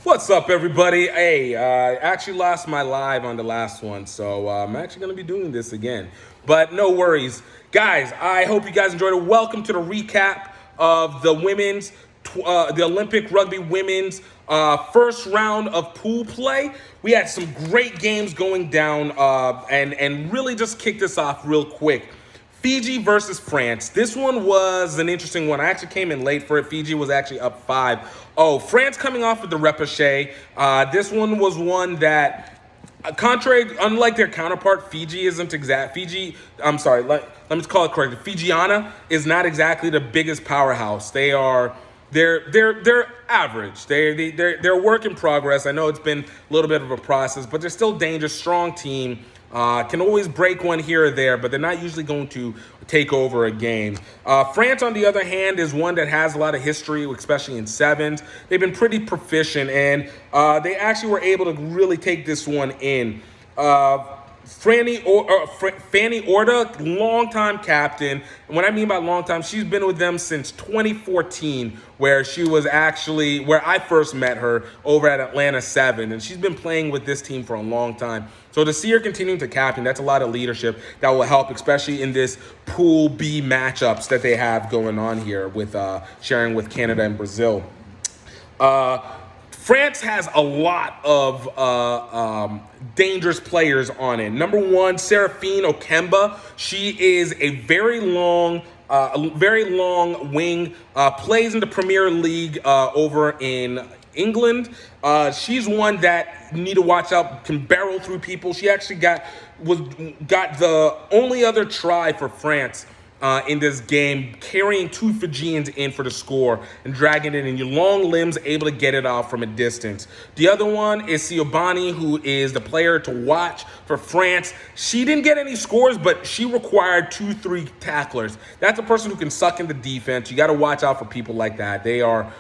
What's up, everybody? Hey, I actually lost my live on the last one, so I'm actually going to be doing this again. But no worries. Guys, I hope you guys enjoyed it. Welcome to the recap of the Olympic Rugby Women's first round of pool play. We had some great games going down and really just kick this off real quick. Fiji versus France. This one was an interesting one. I actually came in late for it. Fiji was actually up 5-0. France coming off with the repechage. This one was one that, unlike their counterpart, Fiji isn't exact. Let me call it correctly. Fijiana is not exactly the biggest powerhouse. They're average. They're a work in progress. I know it's been a little bit of a process, but they're still dangerous, strong team. Can always break one here or there, but they're not usually going to take over a game. France, on the other hand, is one that has a lot of history, especially in sevens. They've been pretty proficient, and they actually were able to really take this one in. Fanny Orta, longtime captain. And what I mean by long time, she's been with them since 2014, where I first met her over at Atlanta 7. And she's been playing with this team for a long time. So to see her continuing to captain, that's a lot of leadership that will help, especially in this Pool B matchups that they have going on here with sharing with Canada and Brazil. France has a lot of dangerous players on it. Number one, Seraphine Okemba. She is a very long wing, plays in the Premier League over in England. She's one that you need to watch out, can barrel through people. She actually got the only other try for France in this game, carrying two Fijians in for the score and dragging it in your long limbs, able to get it off from a distance. The other one is Siobani, who is the player to watch for France. She didn't get any scores, but she required 2-3 tacklers. That's a person who can suck in the defense. You got to watch out for people like that. They are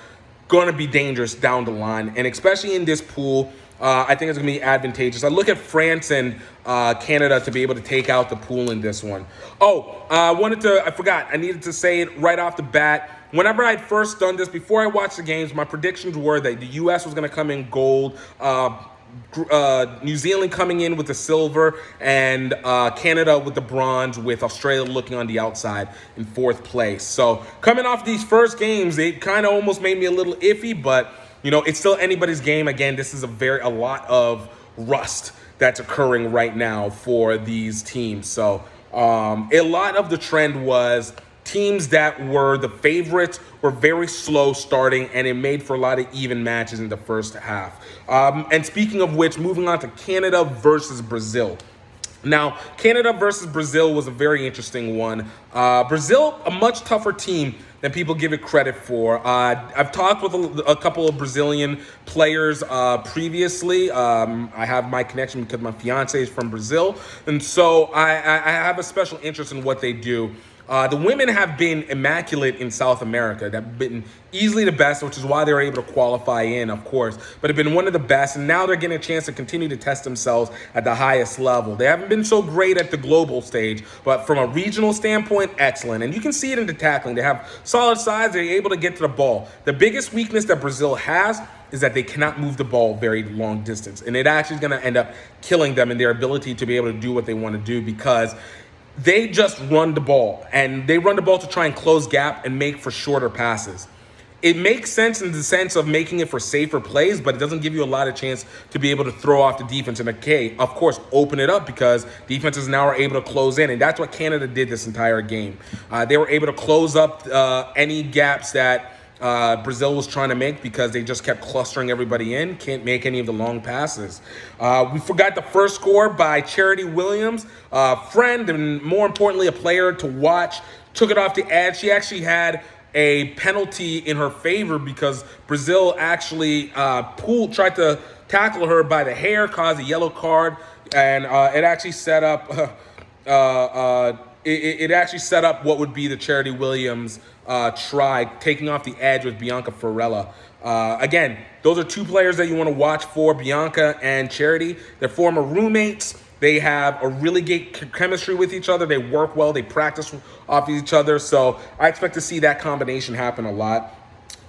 going to be dangerous down the line, and especially in this pool, I think it's going to be advantageous. I look at France and Canada to be able to take out the pool in this one. I forgot. I needed to say it right off the bat. Whenever I'd first done this, before I watched the games, my predictions were that the U.S. was going to come in gold, New Zealand coming in with the silver, and Canada with the bronze, with Australia looking on the outside in fourth place. So coming off these first games, it kind of almost made me a little iffy, but it's still anybody's game. Again, this is a lot of rust that's occurring right now for these teams. So a lot of the trend was teams that were the favorites were very slow starting, and it made for a lot of even matches in the first half. And speaking of which, moving on to Canada versus Brazil. Now, Canada versus Brazil was a very interesting one. Brazil, a much tougher team than people give it credit for. I've talked with a couple of Brazilian players previously. I have my connection because my fiance is from Brazil, and so I have a special interest in what they do. The women have been immaculate in South America. They've been easily the best, which is why they're able to qualify in, of course, but have been one of the best, and now they're getting a chance to continue to test themselves at the highest level. They haven't been so great at the global stage, but from a regional standpoint, excellent. And you can see it in the tackling. They have solid size. They're able to get to the ball. The biggest weakness that Brazil has is that they cannot move the ball very long distance, and it actually is going to end up killing them in their ability to be able to do what they want to do, because they just run the ball, and they run the ball to try and close gap and make for shorter passes. It makes sense in the sense of making it for safer plays, but it doesn't give you a lot of chance to be able to throw off the defense and, of course, open it up, because defenses now are able to close in, and that's what Canada did this entire game. They were able to close up any gaps that Brazil was trying to make, because they just kept clustering everybody in, can't make any of the long passes. We forgot the first score by Charity Williams, friend and more importantly a player to watch, took it off the edge. She actually had a penalty in her favor because Brazil actually tried to tackle her by the hair, caused a yellow card, and it actually set up it actually set up what would be the Charity Williams try, taking off the edge with Bianca Ferrella. Again, those are two players that you want to watch for, Bianca and Charity. They're former roommates. They have a really great chemistry with each other. They work well. They practice off each other. So I expect to see that combination happen a lot.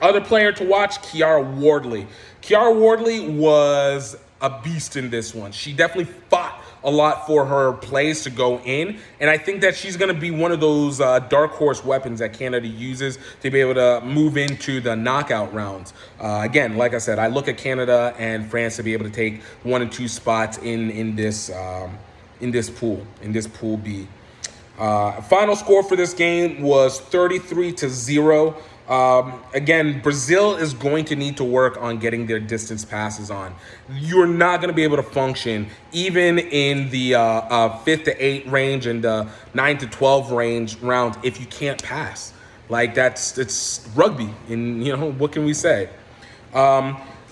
Other player to watch, Kiara Wardley. Kiara Wardley was a beast in this one. She definitely fought a lot for her plays to go in, and I think that she's going to be one of those dark horse weapons that Canada uses to be able to move into the knockout rounds. Again, like I said, I look at Canada and France to be able to take 1 and 2 spots in this pool B. Final score for this game was 33-0. Again, Brazil is going to need to work on getting their distance passes on. You're not going to be able to function even in the 5th to 8 range and the 9 to 12 range rounds if you can't pass. Like it's rugby, and what can we say?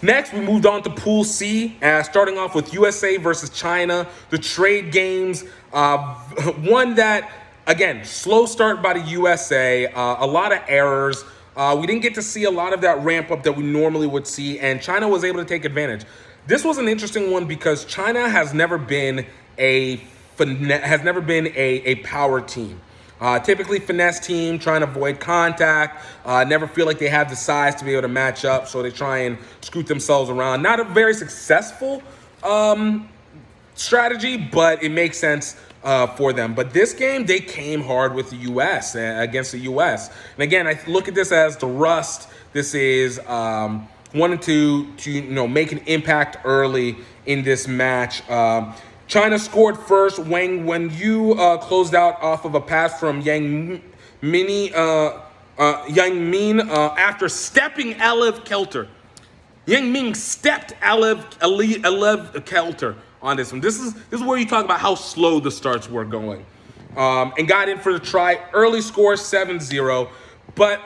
Next, we moved on to Pool C, starting off with USA versus China. The trade games, one that, again, slow start by the USA, a lot of errors. We didn't get to see a lot of that ramp up that we normally would see, and China was able to take advantage. This was an interesting one because China has never been a power team. Typically finesse team, trying to avoid contact, never feel like they have the size to be able to match up, so they try and scoot themselves around. Not a very successful strategy, but it makes sense for them. But this game, they came hard with the U.S. Against the U.S. And again, I look at this as the rust. This is wanting to make an impact early in this match. China scored first. Wang Wenyu closed out off of a pass from Yang Min after stepping Alev Kelter. Yang Ming stepped Alev Kelter on this one. This is where you talk about how slow the starts were going. And got in for the try. Early score 7-0. But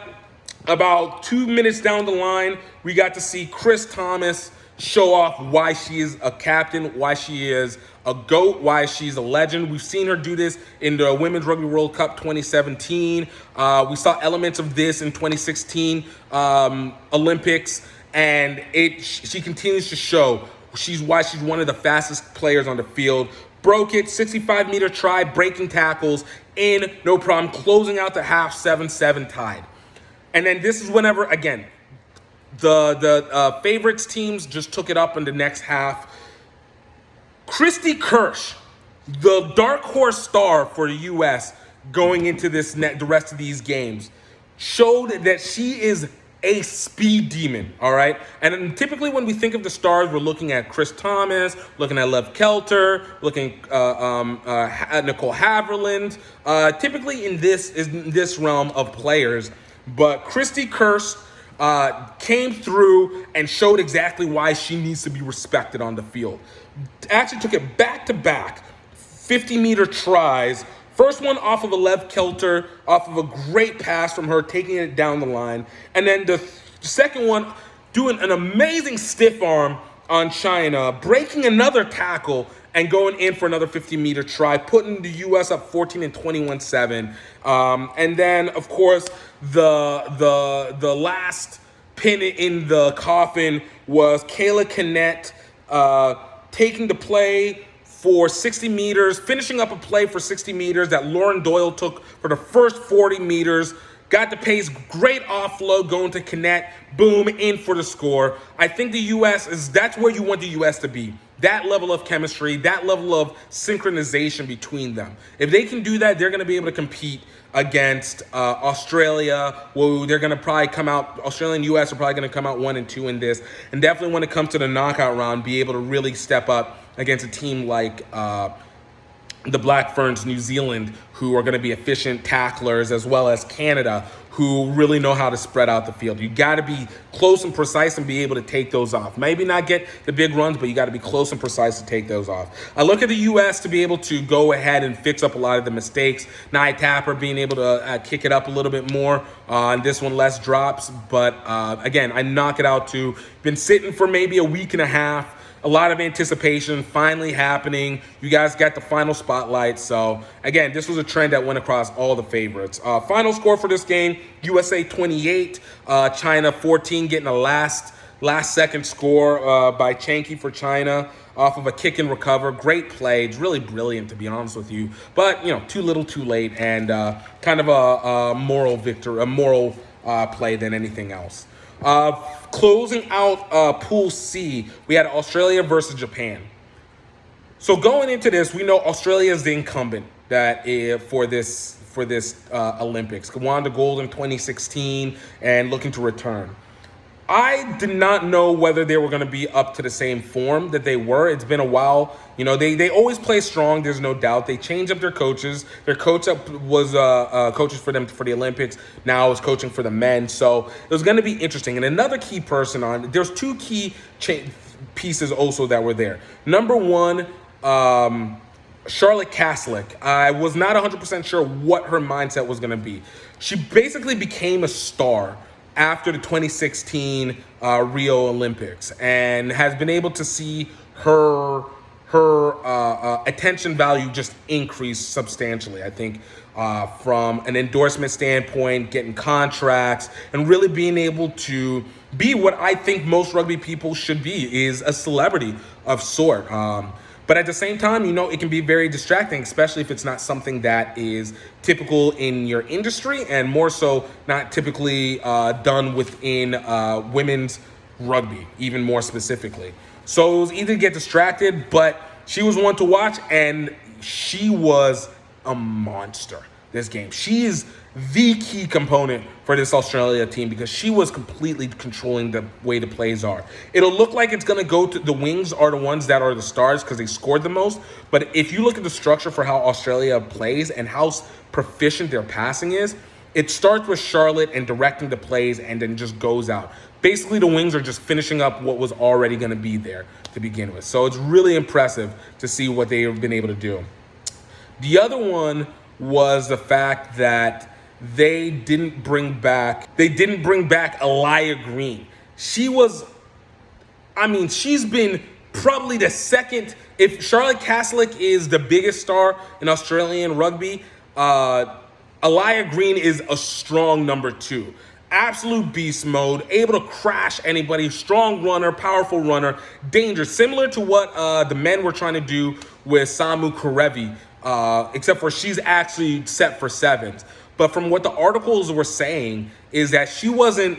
about 2 minutes down the line, we got to see Chris Thomas show off why she is a captain, why she is a GOAT, why she's a legend. We've seen her do this in the Women's Rugby World Cup 2017. We saw elements of this in 2016 Olympics, and she continues to show why she's one of the fastest players on the field. Broke it, 65-meter try, breaking tackles, in, no problem, closing out the half 7-7 tied. And then this is whenever, again, the favorites teams just took it up in the next half. Christy Kirsch, the dark horse star for the U.S. going into the rest of these games, showed that she is a speed demon, all right? And typically when we think of the stars, we're looking at Chris Thomas, looking at Lev Kelter, looking at Nicole Haverland, typically in this realm of players. But Christy Kirsch came through and showed exactly why she needs to be respected on the field. Actually took it back-to-back, 50-meter tries. First one off of a Lev Kelter, off of a great pass from her, taking it down the line. And then the second one, doing an amazing stiff arm on China, breaking another tackle and going in for another 50-meter try, putting the U.S. up 14 and 21-7. And then, of course, the last pin in the coffin was Kayla Kinnett taking the play for 60 meters, finishing up a play for 60 meters that Lauren Doyle took for the first 40 meters. Got the pace, great offload going to Kinnett, boom, in for the score. I think the U.S. that's where you want the U.S. to be. That level of chemistry, that level of synchronization between them. If they can do that, they're going to be able to compete against Australia. Well, they're going to probably come out, Australia and U.S. are probably going to come out 1 and 2 in this. And definitely when it comes to the knockout round, be able to really step up against a team like the Black Ferns, New Zealand, who are going to be efficient tacklers, as well as Canada, who really know how to spread out the field. You got to be close and precise and be able to take those off. Maybe not get the big runs, but you got to be close and precise to take those off. I look at the U.S. to be able to go ahead and fix up a lot of the mistakes. Nia Tapper being able to kick it up a little bit more. And this one, less drops. But again, I knock it out to, been sitting for maybe a week and a half. A lot of anticipation finally happening. You guys got the final spotlight. So, again, this was a trend that went across all the favorites. Final score for this game, USA 28, China 14, getting a last second score by Chanky for China off of a kick and recover. Great play. It's really brilliant, to be honest with you. But, too little, too late, and kind of a moral victory, a moral play than anything else. Closing out Pool C, we had Australia versus Japan. So going into this, we know Australia is the incumbent that is for this Olympics. Won the gold in 2016 and looking to return. I did not know whether they were going to be up to the same form that they were. It's been a while. You know, they always play strong. There's no doubt. They changed up their coaches. Their coach was coaches for them for the Olympics. Now is coaching for the men. So it was going to be interesting. And another key person there's two key pieces also that were there. Number one, Charlotte Caslick. I was not 100% sure what her mindset was going to be. She basically became a star after the 2016 Rio Olympics and has been able to see her attention value just increase substantially. I think from an endorsement standpoint, getting contracts, and really being able to be what I think most rugby people should be, is a celebrity of sort. But at the same time, you know, it can be very distracting, especially if it's not something that is typical in your industry and more so not typically done within women's rugby, even more specifically. So it was easy to get distracted, but she was one to watch, and she was a monster this game. She is the key component for this Australia team because she was completely controlling the way the plays are. It'll look like it's going to go to the wings are the ones that are the stars because they scored the most. But if you look at the structure for how Australia plays and how proficient their passing is, it starts with Charlotte and directing the plays and then just goes out. Basically, the wings are just finishing up what was already going to be there to begin with. So it's really impressive to see what they've been able to do. The other one was the fact that they didn't bring back Elia Green. She's been probably the second. If Charlotte Caslick is the biggest star in Australian rugby, Elia Green is a strong number two. Absolute beast mode, able to crash anybody, strong runner, powerful runner, danger, similar to what the men were trying to do with Samu Karevi, except for she's actually set for sevens. But from what the articles were saying is that she wasn't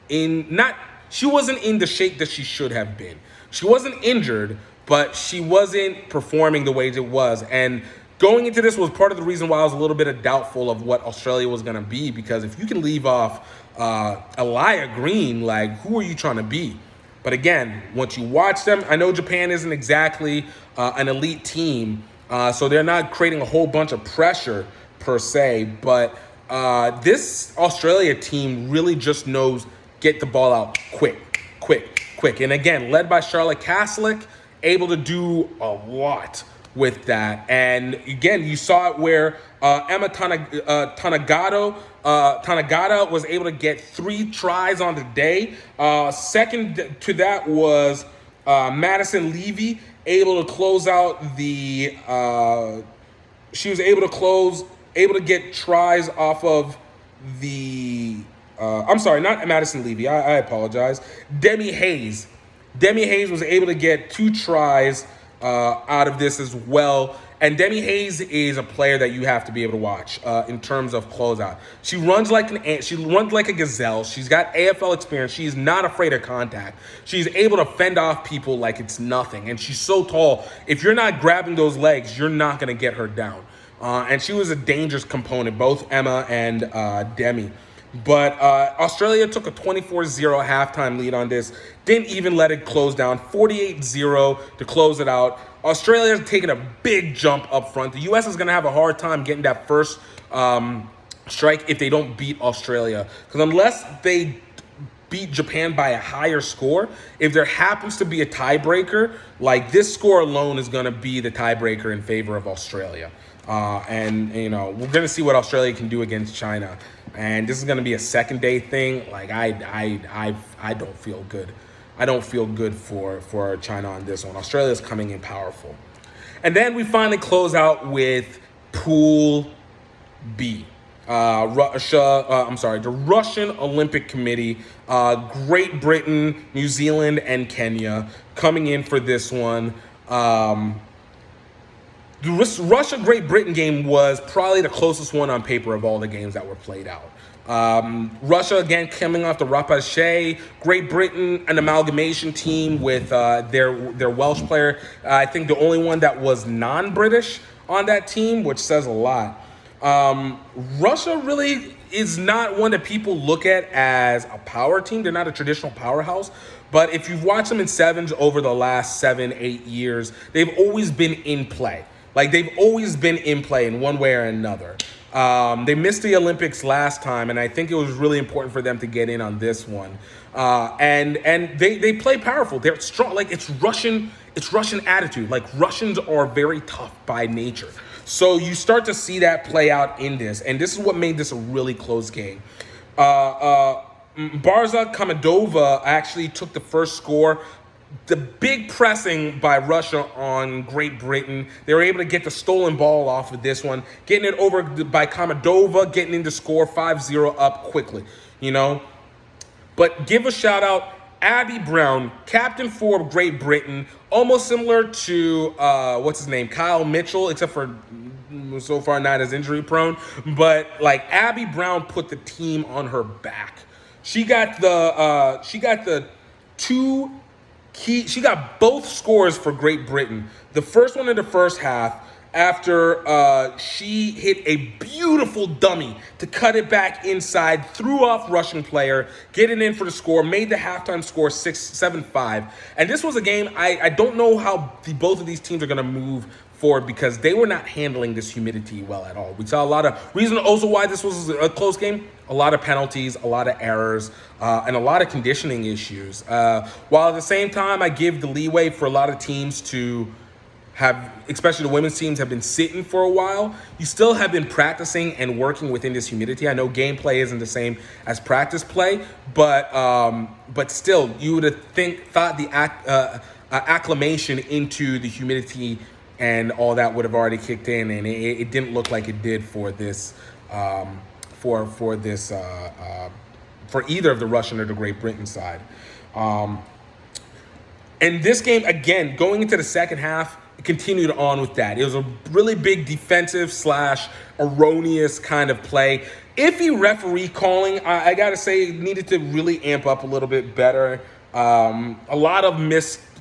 in the shape that she should have been. She wasn't injured, but she wasn't performing the way it was. And going into this was part of the reason why I was a little bit doubtful of what Australia was going to be, because if you can leave off Elia Green, like, who are you trying to be? But again, once you watch them, I know Japan isn't exactly an elite team, so they're not creating a whole bunch of pressure per se, but this Australia team really just knows get the ball out quick. And again, led by Charlotte Caslick, able to do a lot with that. And again, you saw it where Emma Tanagata was able to get 3 tries on the day. Second to that was Madison Levy, able to close out she was able to get tries off of I'm sorry, not Madison Levy. I apologize. Demi Hayes. Demi Hayes was able to get 2 tries out of this as well. And Demi Hayes is a player that you have to be able to watch in terms of closeout. She runs like a gazelle. She's got AFL experience. She's not afraid of contact. She's able to fend off people like it's nothing. And she's so tall. If you're not grabbing those legs, you're not going to get her down. And she was a dangerous component, both Emma and Demi. But Australia took a 24-0 halftime lead on this. Didn't even let it close down. 48-0 to close it out. Australia's taking a big jump up front. The U.S. is going to have a hard time getting that first strike if they don't beat Australia. Because unless they beat Japan by a higher score, if there happens to be a tiebreaker, like this score alone is going to be the tiebreaker in favor of Australia. And you know, we're going to see what Australia can do against China. And this is going to be a second day thing. Like I don't feel good. I don't feel good for China on this one. Australia's coming in powerful. And then we finally close out with Pool B. The Russian Olympic Committee, Great Britain, New Zealand, and Kenya coming in for this one. The Russia-Great Britain game was probably the closest one on paper of all the games that were played out. Russia, again, coming off the repechage. Great Britain, an amalgamation team with their Welsh player. I think the only one that was non-British on that team, which says a lot. Russia really is not one that people look at as a power team. They're not a traditional powerhouse. But if you've watched them in sevens over the last 7-8 years, they've always been in play. Like, they've always been in play in one way or another. They missed the Olympics last time, and I think it was really important for them to get in on this one. And they play powerful. They're strong. Like, it's Russian attitude. Like, Russians are very tough by nature. So you start to see that play out in this, and this is what made this a really close game. Barza Kamedova actually took the first score. The big pressing by Russia on Great Britain, they were able to get the stolen ball off of this one, getting it over by Kamedova, getting into score 5-0 up quickly, But give a shout out, Abby Brown, captain for Great Britain, almost similar to, Kyle Mitchell, except for so far not as injury prone. But like, Abby Brown put the team on her back. She got the two key. She got both scores for Great Britain. The first one in the first half, after she hit a beautiful dummy to cut it back inside, threw off Russian player, getting in for the score, made the halftime score 7-5. And this was a game, I don't know how both of these teams are going to move forward, because they were not handling this humidity well at all. We saw a lot of reason also why this was a close game, a lot of penalties, a lot of errors, and a lot of conditioning issues. While at the same time, I give the leeway for a lot of teams to have, especially the women's teams, have been sitting for a while. You still have been practicing and working within this humidity. I know gameplay isn't the same as practice play, but still, you would have thought the acclimation into the humidity and all that would have already kicked in, and it didn't look like it did for this, for either of the Russian or the Great Britain side. And this game, again, going into the second half, it continued on with that. It was a really big defensive / erroneous kind of play. Iffy referee calling, I gotta say, needed to really amp up a little bit better. A lot of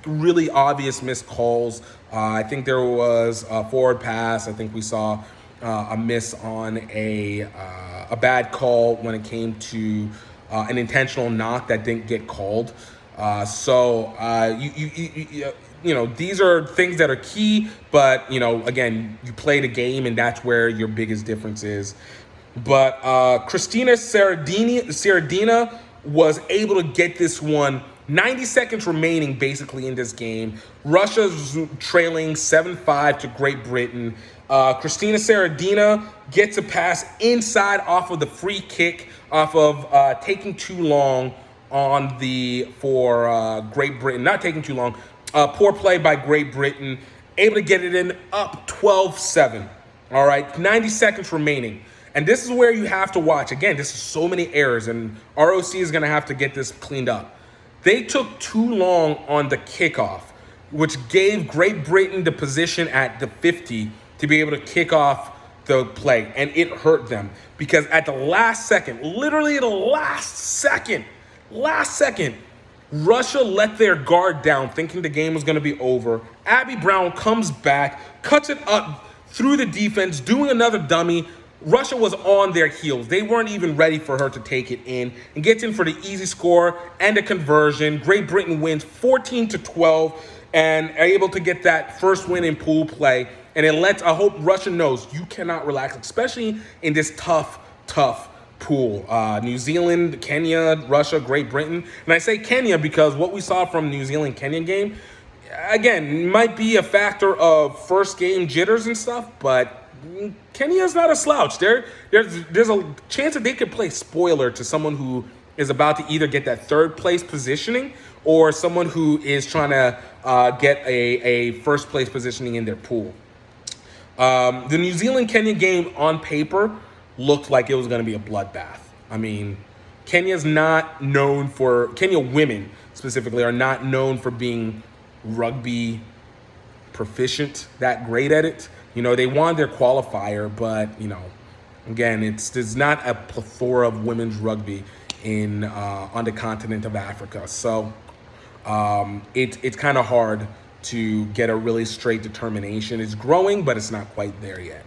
really obvious missed calls. I think there was a forward pass. I think we saw a miss on a bad call when it came to an intentional knock that didn't get called. These are things that are key, but again, you play the game, and that's where your biggest difference is. But Christina Seradina was able to get this one. 90 seconds remaining basically in this game. Russia's trailing 7-5 to Great Britain. Christina Seradina gets a pass inside off of the free kick, off of taking too long for Great Britain. Not taking too long. Poor play by Great Britain. Able to get it in, up 12-7. All right, 90 seconds remaining. And this is where you have to watch. Again, this is so many errors, and ROC is going to have to get this cleaned up. They took too long on the kickoff, which gave Great Britain the position at the 50 to be able to kick off the play, and it hurt them, because at the last second, literally the last second, Russia let their guard down, thinking the game was going to be over. Abby Brown comes back, cuts it up through the defense, doing another dummy. Russia was on their heels. They weren't even ready for her to take it in, and gets in for the easy score and a conversion. Great Britain wins 14-12 and are able to get that first win in pool play. And I hope Russia knows you cannot relax, especially in this tough pool. New Zealand, Kenya, Russia, Great Britain. And I say Kenya because what we saw from New Zealand-Kenya game, again, might be a factor of first game jitters and stuff, but Kenya's not a slouch. There's a chance that they could play spoiler to someone who is about to either get that third place positioning, or someone who is trying to get a first place positioning in their pool. The New Zealand-Kenya game on paper looked like it was going to be a bloodbath. I mean, Kenya women specifically are not known for being rugby proficient, that great at it. They won their qualifier, but, Again, there's not a plethora of women's rugby in on the continent of Africa, so it's kind of hard to get a really straight determination. It's growing, but it's not quite there yet.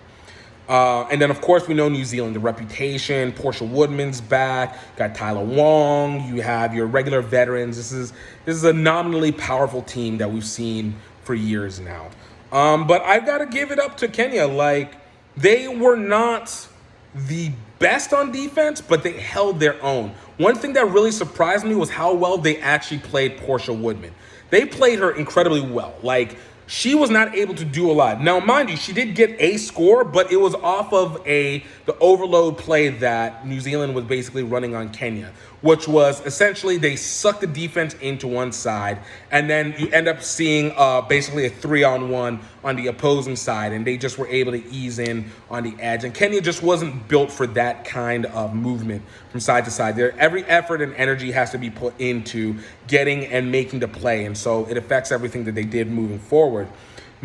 And then, of course, we know New Zealand, the reputation. Portia Woodman's back. Got Tyler Wong. You have your regular veterans. This is a nominally powerful team that we've seen for years now. But I've got to give it up to Kenya. Like, they were not the best on defense, but they held their own. One thing that really surprised me was how well they actually played Portia Woodman. They played her incredibly well. Like, she was not able to do a lot. Now, mind you, she did get a score, but it was off of the overload play that New Zealand was basically running on Kenya, which was essentially they sucked the defense into one side, and then you end up seeing basically a 3-on-1 on the opposing side, and they just were able to ease in on the edge. And Kenya just wasn't built for that kind of movement from side to side. Every effort and energy has to be put into getting and making the play, and so it affects everything that they did moving forward.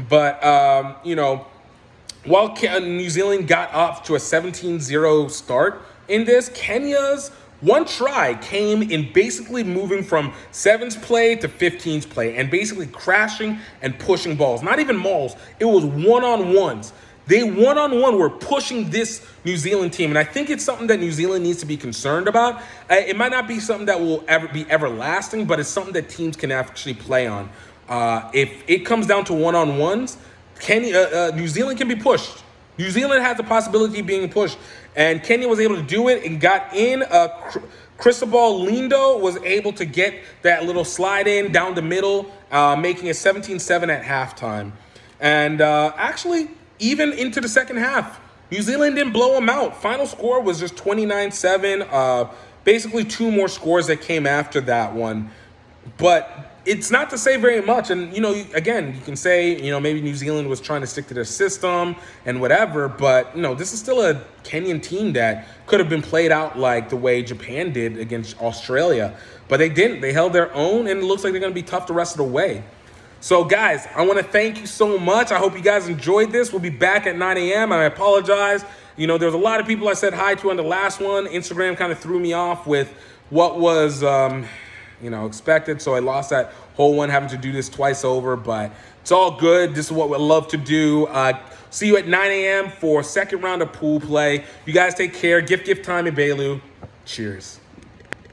But, while New Zealand got off to a 17-0 start in this, Kenya's one try came in basically moving from 7's play to 15's play and basically crashing and pushing balls. Not even mauls. It was one-on-ones. They one-on-one were pushing this New Zealand team, and I think it's something that New Zealand needs to be concerned about. It might not be something that will ever be everlasting, but it's something that teams can actually play on. If it comes down to one-on-ones, New Zealand can be pushed. New Zealand has the possibility of being pushed, and Kenya was able to do it and got in. Cristobal Lindo was able to get that little slide in down the middle, making it 17-7 at halftime. And actually, even into the second half, New Zealand didn't blow them out. Final score was just 29-7. Basically, two more scores that came after that one. But it's not to say very much. And, again, you can say, maybe New Zealand was trying to stick to their system and whatever. But, this is still a Kenyan team that could have been played out like the way Japan did against Australia. But they didn't. They held their own, and it looks like they're going to be tough the rest of the way. So, guys, I want to thank you so much. I hope you guys enjoyed this. We'll be back at 9 a.m. I apologize. There was a lot of people I said hi to on the last one. Instagram kind of threw me off with what was expected. So I lost that whole one, having to do this twice over, but it's all good. This is what we love to do. See you at 9 a.m. for second round of pool play. You guys take care. Gift time in Bailu. Cheers.